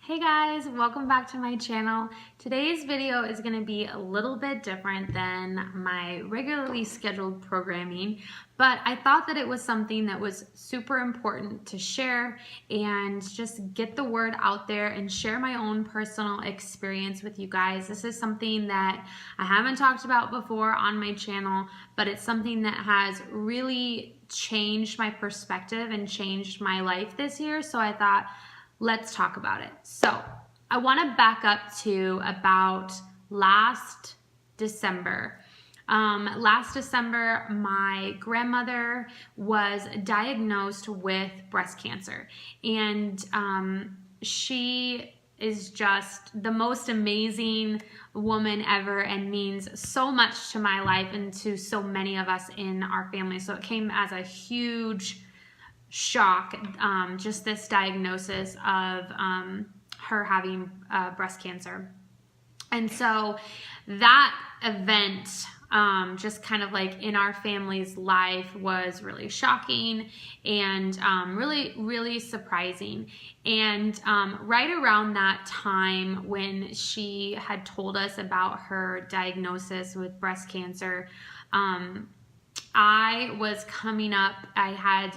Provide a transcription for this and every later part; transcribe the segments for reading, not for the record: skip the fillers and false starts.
Hey guys, welcome back to my channel. Today's video is going to be a little bit different than my regularly scheduled programming, but I thought that it was something that was super important to share and just get the word out there and share my own personal experience with you guys. This is something that I haven't talked about before on my channel, but it's something that has really changed my perspective and changed my life this year, so I thought, let's talk about it. So I want to back up to about last December. Last December, my grandmother was diagnosed with breast cancer, and she is just the most amazing woman ever and means so much to my life and to so many of us in our family. So it came as a huge shock, just this diagnosis of her having breast cancer. And so that event, just kind of like in our family's life, was really shocking and really surprising. And right around that time when she had told us about her diagnosis with breast cancer, I was coming up. I had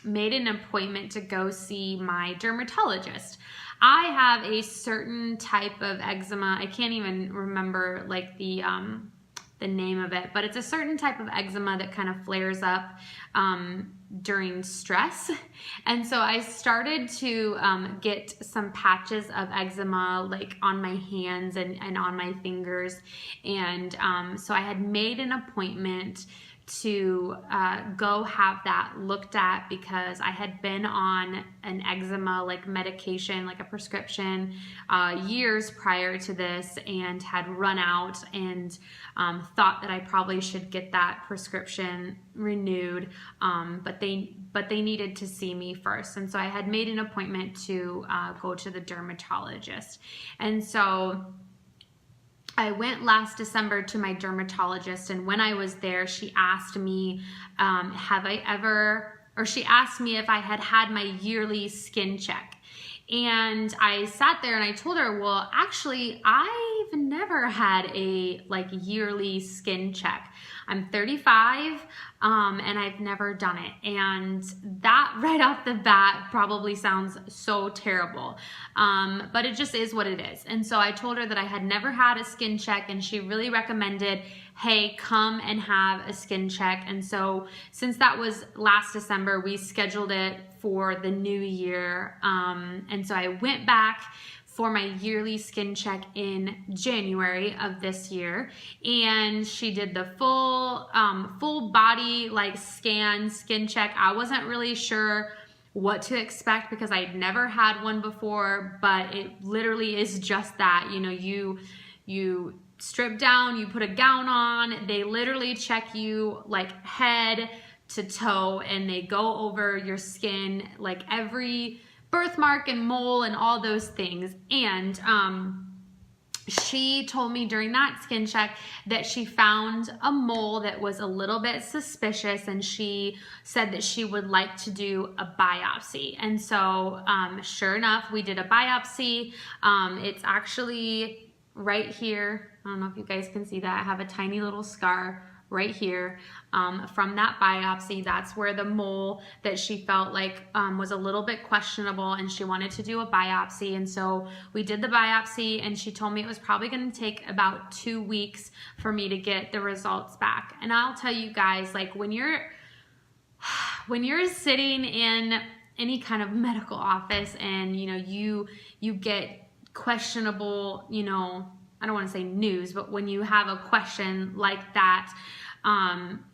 made an appointment to go see my dermatologist. I have a certain type of eczema. I can't even remember like the name of it, but it's a certain type of eczema that kind of flares up during stress. And so I started to get some patches of eczema like on my hands and on my fingers. And so I had made an appointment to go have that looked at because I had been on an eczema like medication, like a prescription, years prior to this, and had run out, and thought that I probably should get that prescription renewed, but they needed to see me first. And so I had made an appointment to go to the dermatologist. And so I went last December to my dermatologist, and when I was there, she asked me, she asked me if I had had my yearly skin check. And I sat there and I told her, well, actually, I've never had a yearly skin check. I'm 35, and I've never done it. And that right off the bat probably sounds so terrible, but it just is what it is. And so I told her that I had never had a skin check, and she really recommended, hey, come and have a skin check. And so since that was last December, we scheduled it for the new year. And so I went back for my yearly skin check in January of this year, and she did the full body skin check. I wasn't really sure what to expect because I'd never had one before, but it literally is just that. You know, you strip down, you put a gown on, they literally check you like head to toe, and they go over your skin, like every birthmark and mole and all those things. And she told me during that skin check that she found a mole that was a little bit suspicious, and she said that she would like to do a biopsy. And so sure enough, we did a biopsy. It's actually right here. I don't know if you guys can see that. I have a tiny little scar right here from that biopsy. That's where the mole that she felt like was a little bit questionable, and she wanted to do a biopsy. And so we did the biopsy, and she told me it was probably going to take about 2 weeks for me to get the results back. And I'll tell you guys, like when you're sitting in any kind of medical office and you get questionable, I don't want to say news, but when you have a question like that,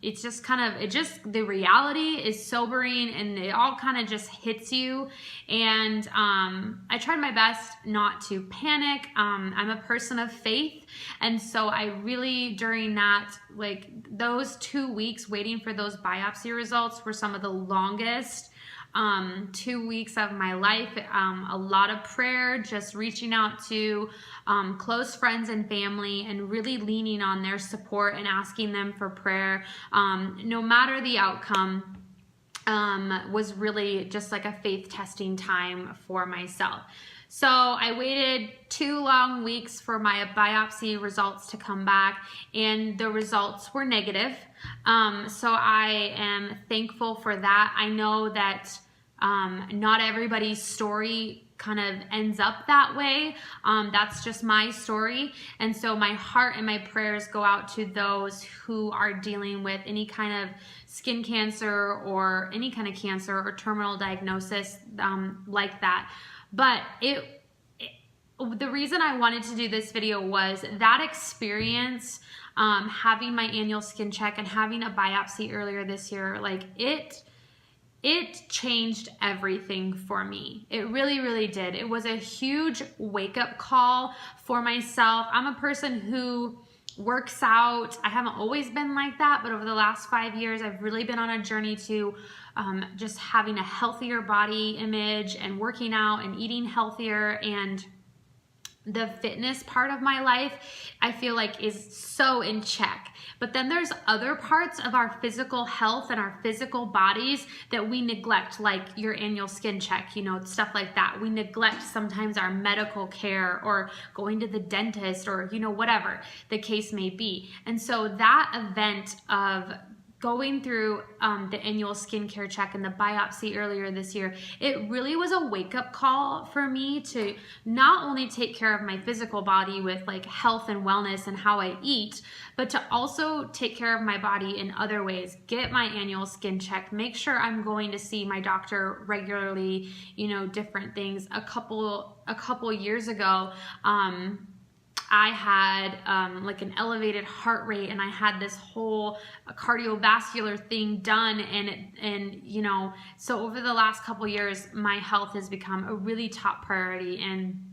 it's just the reality is sobering, and it all kind of just hits you. And I tried my best not to panic. I'm a person of faith, and so I really, during that, those 2 weeks waiting for those biopsy results were some of the longest 2 weeks of my life. A lot of prayer, just reaching out to close friends and family and really leaning on their support and asking them for prayer. No matter the outcome, was really just like a faith testing time for myself. So I waited 2 long weeks for my biopsy results to come back, and the results were negative. So I am thankful for that. I know that not everybody's story kind of ends up that way. That's just my story. And so my heart and my prayers go out to those who are dealing with any kind of skin cancer or any kind of cancer or terminal diagnosis like that. But the reason I wanted to do this video was that experience, having my annual skin check and having a biopsy earlier this year, like it changed everything for me. It really, really did. It was a huge wake-up call for myself. I'm a person who works out. I haven't always been like that, but over the last 5 years, I've really been on a journey to just having a healthier body image and working out and eating healthier. And the fitness part of my life, I feel like, is so in check. But then there's other parts of our physical health and our physical bodies that we neglect, like your annual skin check, you know, stuff like that. We neglect sometimes our medical care or going to the dentist or, you know, whatever the case may be. And so that event of going through the annual skincare check and the biopsy earlier this year, it really was a wake-up call for me to not only take care of my physical body with like health and wellness and how I eat, but to also take care of my body in other ways. Get my annual skin check, make sure I'm going to see my doctor regularly, you know, different things. A couple years ago, I had like an elevated heart rate, and I had this whole cardiovascular thing done, and you know, so over the last couple years, my health has become a really top priority. And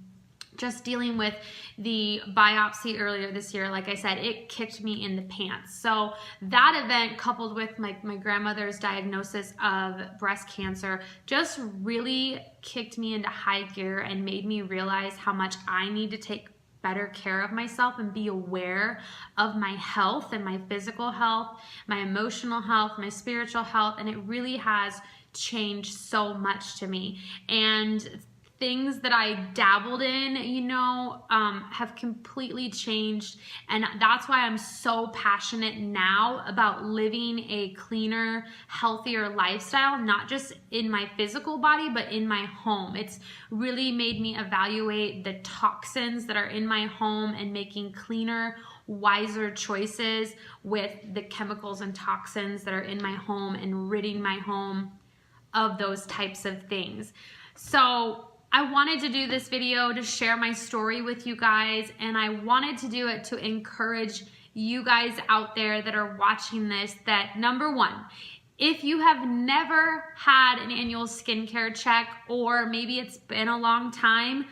just dealing with the biopsy earlier this year, like I said, it kicked me in the pants. So that event, coupled with my grandmother's diagnosis of breast cancer, just really kicked me into high gear and made me realize how much I need to take better care of myself and be aware of my health and my physical health, my emotional health, my spiritual health. And it really has changed so much to me. And things that I dabbled in, you know, have completely changed. And that's why I'm so passionate now about living a cleaner, healthier lifestyle, not just in my physical body, but in my home. It's really made me evaluate the toxins that are in my home and making cleaner, wiser choices with the chemicals and toxins that are in my home and ridding my home of those types of things. So I wanted to do this video to share my story with you guys, and I wanted to do it to encourage you guys out there that are watching this that, number one, if you have never had an annual skincare check, or maybe it's been a long time,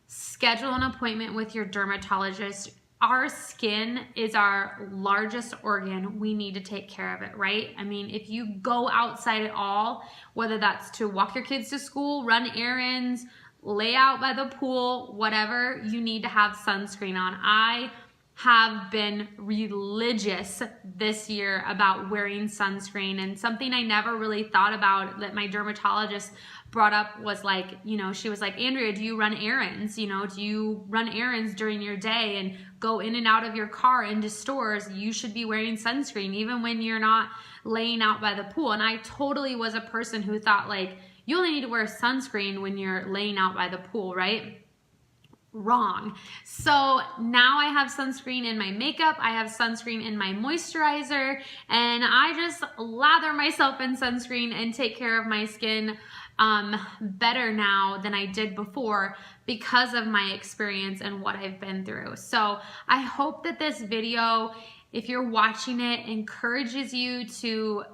schedule an appointment with your dermatologist. Our skin is our largest organ. We need to take care of it, right? I mean, if you go outside at all, whether that's to walk your kids to school, run errands, lay out by the pool, whatever, you need to have sunscreen on. I have been religious this year about wearing sunscreen, and something I never really thought about that my dermatologist brought up was like, you know, she was like, Andrea, do you run errands? You know, do you run errands during your day and go in and out of your car into stores? You should be wearing sunscreen even when you're not laying out by the pool. And I totally was a person who thought like, you only need to wear sunscreen when you're laying out by the pool, right? Wrong. So now I have sunscreen in my makeup, I have sunscreen in my moisturizer, and I just lather myself in sunscreen and take care of my skin better now than I did before because of my experience and what I've been through. So I hope that this video, if you're watching it, encourages you to,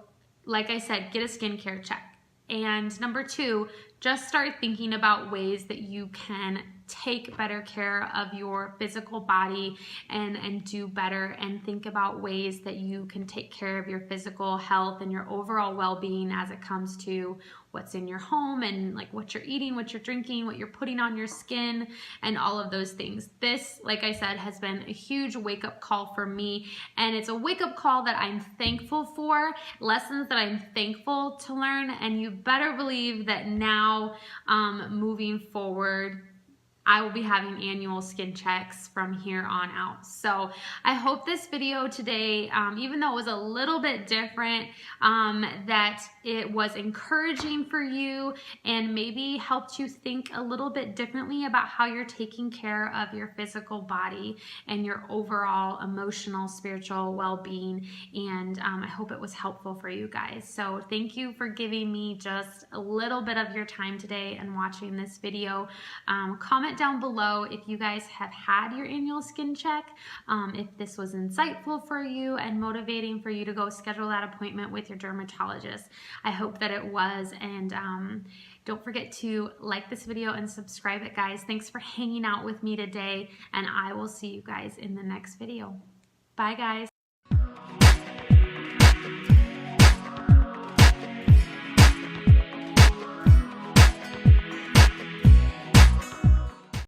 like I said, get a skincare check. And number two, just start thinking about ways that you can take better care of your physical body and do better, and think about ways that you can take care of your physical health and your overall well-being as it comes to what's in your home and like what you're eating, what you're drinking, what you're putting on your skin, and all of those things. This, like I said, has been a huge wake-up call for me, and it's a wake-up call that I'm thankful for, lessons that I'm thankful to learn, and you better believe that now moving forward, I will be having annual skin checks from here on out. So I hope this video today, even though it was a little bit different, that it was encouraging for you and maybe helped you think a little bit differently about how you're taking care of your physical body and your overall emotional, spiritual well-being. And I hope it was helpful for you guys. So thank you for giving me just a little bit of your time today and watching this video. Comment down below if you guys have had your annual skin check, if this was insightful for you and motivating for you to go schedule that appointment with your dermatologist. I hope that it was, and don't forget to like this video and subscribe it, guys. Thanks for hanging out with me today, and I will see you guys in the next video. Bye, guys.